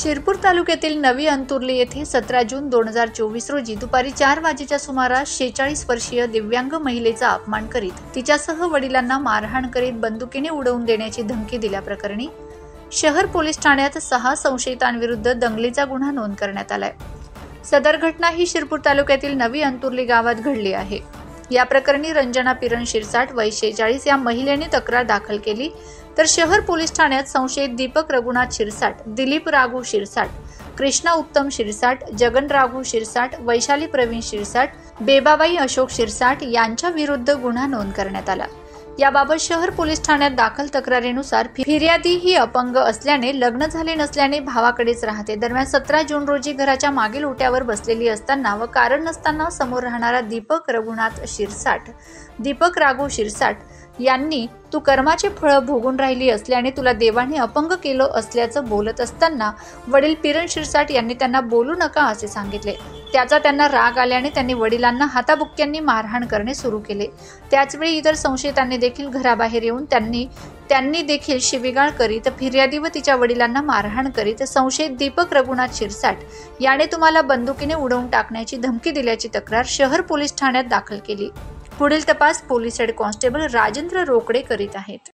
शिरपूर तालुक्यातील नवी अंतुर्ली येथे 17 जून 2024 रोजी दुपारी 4 वाजेच्या सुमारास 46 वर्षीय दिव्यांग महिलेचा अपमान करीत तिच्यासह वडिलांना मारहाण करीत बंदुकीने उडवून देण्याची धमकी दिल्याप्रकरणी शहर पोलीस ठाण्यात 6 संशयितांविरुद्ध दंगलीचा गुन्हा नोंद करण्यात आलाय। सदर घटना ही शिरपूर तालुक्यातील नवी अंतुर्ली गावात घडली आहे। या प्रकरणी रंजना पिरण शिरसाट वय 46 या महिलेने तक्रार दाखल केली, तर शहर पोलीस ठाण्यात संशयित दीपक रघुनाथ शिरसाट, दिलीप राघू शिरसाट, कृष्णा उत्तम शिरसाट, जगन राघू शिरसाट, वैशाली प्रवीण शिरसाट, बेबाबाई अशोक शिरसाट यांच्या विरुद्ध गुन्हा नोंद करण्यात आला। याबाबत शहर पोलीस ठाण्यात दाखल तक्रारीनुसार फिर्यादी ही अपंग असल्याने, लग्न झाले नसल्याने भावाकडेच राहते। दरम्यान 17 जून रोजी घराच्या मागील ओट्यावर बसलेली असताना व कारण नसताना समोर राहणारा दीपक रघुनाथ शिरसाट, दीपक राघू शिरसाट यांनी तू कर्माचे फळ भोगून राहिली असल्याने तुला देवाने अपंग केलं असल्याचं बोलत असताना वडील पिरण शिरसाट यांनी त्यांना बोलू नका असे सांगितले। त्याचा त्यांना राग आल्याने त्यांनी वडिलांना हाताबुक्क्यांनी मारहाण करणे सुरू केले। त्याचवेळी इतर संशयितांनी देखील घराबाहेर येऊन त्यांनी देखील शिवीगाळ करीत फिर्यादी व तिच्या वडिलांना मारहाण करीत संशयित दीपक रघुनाथ शिरसाट याने तुम्हाला बंदुकीने उडवून टाकण्याची धमकी दिल्याची तक्रार शहर पोलीस ठाण्यात दाखल केली। पुढील तपास police head constable Rajendra Rokade करीत आहेत।